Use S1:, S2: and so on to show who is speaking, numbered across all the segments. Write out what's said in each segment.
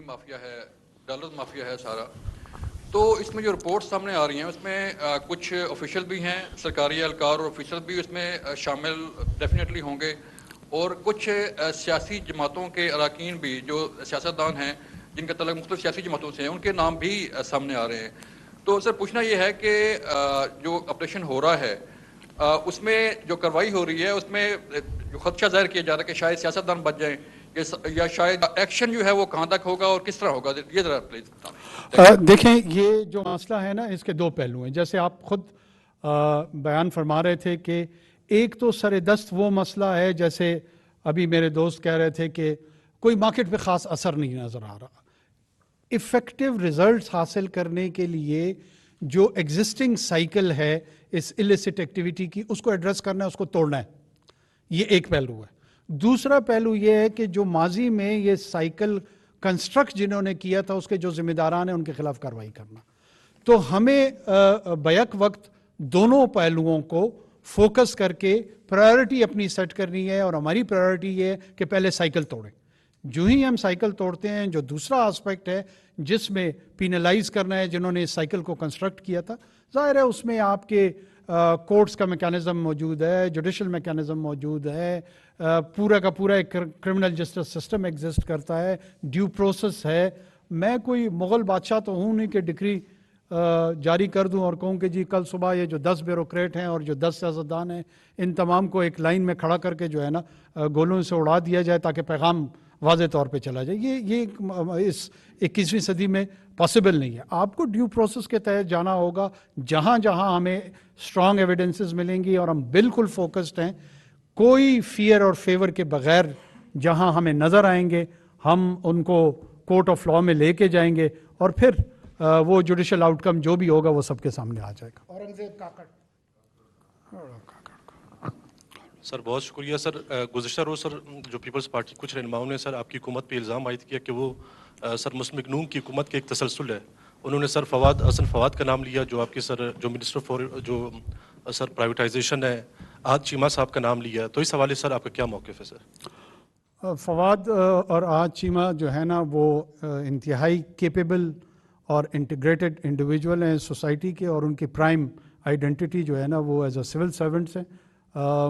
S1: Mafia है, dollar mafia है सारा, तो इसमें जो रिपोर्ट सामने आ रही हैं उसमें कुछ ऑफिशियल भी हैं, सरकारी एहलकार और ऑफिशियल भी इसमें शामिल डेफिनेटली होंगे, और कुछ सियासी जमातों के अरकान भी जो सियासतदान हैं जिनका तल्लुक मुख्तलिफ सियासी जमातों से हैं, उनके नाम भी सामने आ रहे हैं। तो सर पूछना ये है कि जो ऑपरेशन हो रहा है उसमें जो कार्रवाई हो रही है उसमें जो खदशा जाहिर किया जा रहा है कि शायद सियासतदान बच जाएं, या शायद एक्शन जो है वो कहाँ तक होगा और किस तरह होगा, ये ज़रा प्लीज बताएं।
S2: देखें, ये जो मसला है ना, इसके दो पहलू हैं। जैसे आप खुद बयान फरमा रहे थे कि एक तो सरेदस्त वो मसला है, जैसे अभी मेरे दोस्त कह रहे थे कि कोई मार्केट पे ख़ास असर नहीं नज़र आ रहा। इफ़ेक्टिव रिजल्ट्स हासिल करने के लिए जो एग्जिस्टिंग साइकिल है इस इलिसिट एक्टिविटी की, उसको एड्रेस करना है, उसको तोड़ना है। ये एक पहलू है। दूसरा पहलू ये है कि जो माजी में ये साइकिल कंस्ट्रक्ट जिन्होंने किया था उसके जो जिम्मेदारान हैं उनके खिलाफ कार्रवाई करना। तो हमें बैक वक्त दोनों पहलुओं को फोकस करके प्रायोरिटी अपनी सेट करनी है, और हमारी प्रायोरिटी ये है कि पहले साइकिल तोड़ें। जो ही हम साइकिल तोड़ते हैं, जो दूसरा एस्पेक्ट है जिसमें पिनलाइज करना है जिन्होंने इस साइकिल को कंस्ट्रक्ट किया था, जाहिर है उसमें आपके कोर्ट्स का मैकेनिज्म मौजूद है, जुडिशल मैकेनिज्म मौजूद है, पूरा का पूरा एक क्रिमिनल जस्टिस सिस्टम एग्जिस्ट करता है, ड्यू प्रोसेस है। मैं कोई मुग़ल बादशाह तो हूँ नहीं कि डिक्री जारी कर दूं और कहूँ कि जी कल सुबह ये जो 10 ब्यूरोक्रेट हैं और जो 10 सियासतदान हैं इन तमाम को एक लाइन में खड़ा करके जो है ना गोलों से उड़ा दिया जाए ताकि पैगाम वाज़े तौर पे चला जाए। ये इस 21वीं सदी में पॉसिबल नहीं है। आपको ड्यू प्रोसेस के तहत जाना होगा, जहाँ जहाँ हमें स्ट्रॉन्ग एविडेंसेस मिलेंगी, और हम बिल्कुल फोकस्ड हैं, कोई फियर और फेवर के बगैर जहाँ हमें नज़र आएंगे हम उनको कोर्ट ऑफ लॉ में लेके जाएंगे, और फिर वो जुडिशल आउटकम जो भी होगा वो सबके सामने आ जाएगा।
S3: औरंगजेब काकड़।
S4: सर बहुत शुक्रिया सर। गुज़िश्ता रोज़ सर जो पीपल्स पार्टी कुछ रहनुमाओं ने सर आपकी हुकूमत पे इल्ज़ाम आयद किया कि वो सर मुस्लिम लीग नून की हुकूमत के एक तसलसल है। उन्होंने सर हसन फवाद का नाम लिया, जो आपके सर जो मिनिस्टर फॉर जो सर प्राइवेटाइजेशन है, आज चीमा साहब का नाम लिया। तो इस हवाले सर आपका क्या मौक़िफ़ है सर?
S2: फवाद और आज चीमा जो है ना वो इंतहाई केपेबल और इंटीग्रेटेड इंडिविजुअल हैं सोसाइटी के, और उनकी प्राइम आइडेंटिटी जो है ना वो एज अ सिविल सर्वेंट्स हैं।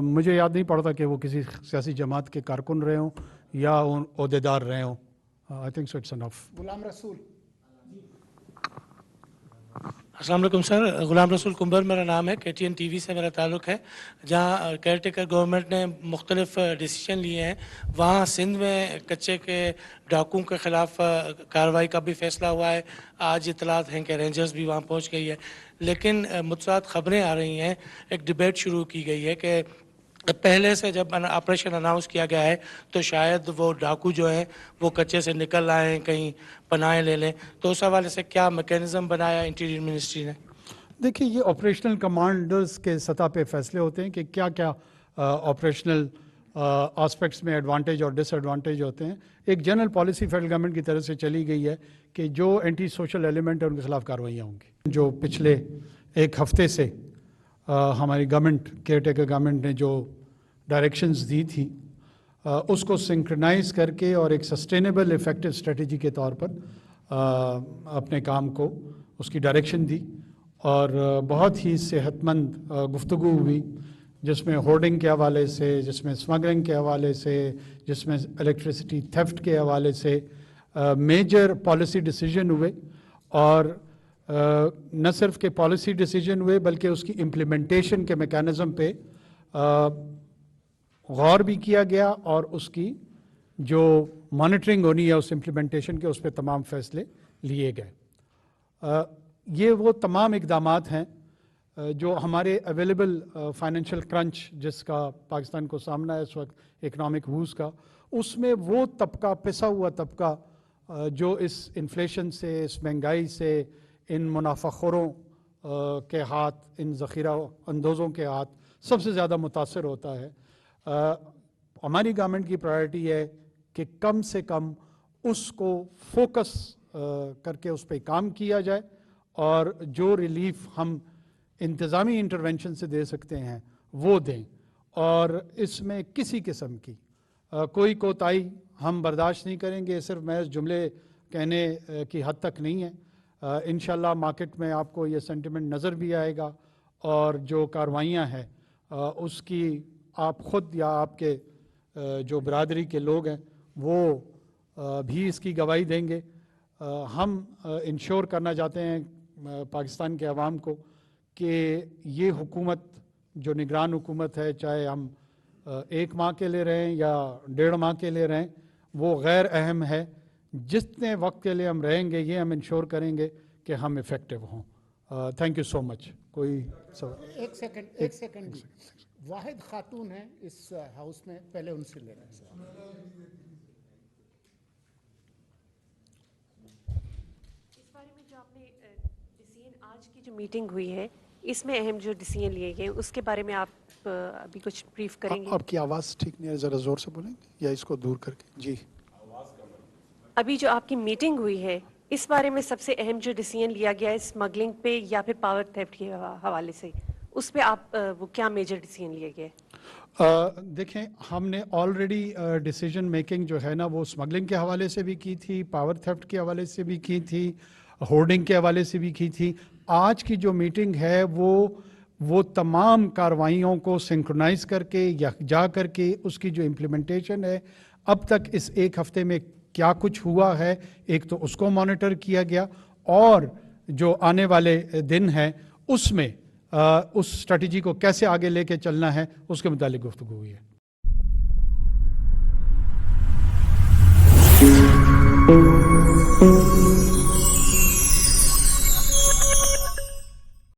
S2: मुझे याद नहीं पड़ता कि वो किसी सियासी जमात के कारकुन रहे हों या ओहदेदार रहे हों। I think so it's enough.
S3: Ghulam Rasool.
S5: अस्सलाम वालेकुम सर, गुलाम रसूल कुंबर मेरा नाम है, KTN TV से मेरा ताल्लुक़ है। जहाँ केयर टेकर गवर्नमेंट ने मुख्तलिफ डिसीजन लिए हैं, वहाँ सिंध में कच्चे के डाकुओं के ख़िलाफ़ कार्रवाई का भी फ़ैसला हुआ है। आज इतलात हैं कि रेंजर्स भी वहाँ पहुँच गई है। लेकिन मुझसे ख़बरें आ रही हैं, एक डिबेट शुरू की गई है कि पहले से जब ऑपरेशन अनाउंस किया गया है तो शायद वो डाकू जो हैं वो कच्चे से निकल आए हैं, कहीं पनाहें ले लें। तो उस हवाले से क्या मैकेनिज़्म बनाया इंटीरियर मिनिस्ट्री ने?
S2: देखिए, ये ऑपरेशनल कमांडर्स के सतह पे फैसले होते हैं कि क्या क्या ऑपरेशनल एस्पेक्ट्स में एडवांटेज और डिसएडवांटेज होते हैं। एक जनरल पॉलिसी फेडरल गवर्नमेंट की तरफ से चली गई है कि जो एंटी सोशल एलिमेंट है उनके खिलाफ कार्रवाइयाँ होंगी। जो पिछले एक हफ्ते से हमारी गवर्नमेंट, केयर टेकर गवर्नमेंट ने जो डायरेक्शंस दी थी उसको सिंक्रोनाइज करके और एक सस्टेनेबल इफ़ेक्टिव स्ट्रेटजी के तौर पर अपने काम को उसकी डायरेक्शन दी, और बहुत ही सेहतमंद गुफ्तगू हुई, जिसमें होर्डिंग के हवाले से, जिसमें स्मगलिंग के हवाले से, जिसमें इलेक्ट्रिसिटी थेफ्ट के हवाले से मेजर पॉलिसी डिसीजन हुए। और न सिर्फ के पॉलिसी डिसीजन हुए बल्कि उसकी इम्प्लीमेंटेशन के मैकेनिज़्म पे गौर भी किया गया, और उसकी जो मॉनिटरिंग होनी है उस इम्प्लीमेंटेशन के, उस पर तमाम फैसले लिए गए। ये वो तमाम इक़दामात हैं जो हमारे अवेलेबल फाइनेंशियल क्रंच जिसका पाकिस्तान को सामना है इस वक्त इकनॉमिक वूज़ का, उसमें वो तबका, पिसा हुआ तबका जो इस इन्फ्लेशन से, इस महंगाई से, इन मुनाफाखोरों के हाथ, इन ज़ख़ीरा अंदोज़ों के हाथ सबसे ज़्यादा मुतासर होता है। हमारी गवर्नमेंट की प्रायोरिटी है कि कम से कम उसको फोकस करके उस पर काम किया जाए, और जो रिलीफ हम इंतज़ामी इंटरवेंशन से दे सकते हैं वो दें, और इसमें किसी किस्म की कोई कोताही हम बर्दाश्त नहीं करेंगे। सिर्फ महज जुमले कहने की हद तक नहीं है। इंशाल्लाह मार्केट में आपको ये सेंटिमेंट नज़र भी आएगा और जो कार्रवाइयाँ हैं उसकी आप ख़ुद या आपके जो बरादरी के लोग हैं वो भी इसकी गवाही देंगे। हम इंश्योर करना चाहते हैं पाकिस्तान के अवाम को कि ये हुकूमत जो निगरान हुकूमत है, चाहे हम 1 माह के लिए रहें या 1.5 माह के लिए रहें, वो गैर अहम है। जितने वक्त के लिए हम रहेंगे ये हम इंश्योर करेंगे कि हम इफ़ेक्टिव हों। Thank you so much. कोई सवाल?
S3: एक सेकंड भी। वाहिद खातून है इस हाउस में, पहले उनसे ले रहे हैं सर।
S6: इस बारे में जो आपने डिसीजन आज की जो मीटिंग हुई है इसमें अहम जो डिसीजन लिए गए उसके बारे में आप अभी कुछ ब्रीफ करेंगे?
S7: आपकी आवाज़ ठीक नहीं है, ज़रा ज़ोर से बोलेंगे या इसको दूर करके? जी,
S6: अभी जो आपकी मीटिंग हुई है इस बारे में सबसे अहम जो डिसीजन लिया गया है स्मगलिंग पे या फिर पावर थेफ्ट के हवाले से, उस पे आप वो क्या मेजर डिसीजन लिए गए?
S2: देखें, हमने ऑलरेडी डिसीजन मेकिंग जो है ना वो स्मगलिंग के हवाले से भी की थी, पावर थेफ्ट के हवाले से भी की थी, होर्डिंग के हवाले से भी की थी। आज की जो मीटिंग है वो तमाम कार्रवाइयों को सिंक्रोनाइज करके या जा करके उसकी जो इम्प्लीमेंटेशन है अब तक इस 1 हफ्ते में क्या कुछ हुआ है, एक तो उसको मॉनिटर किया गया और जो आने वाले दिन हैं उसमें उस स्ट्रेटजी को कैसे आगे लेके चलना है उसके मुतालिक गुफ्तगू हुई है।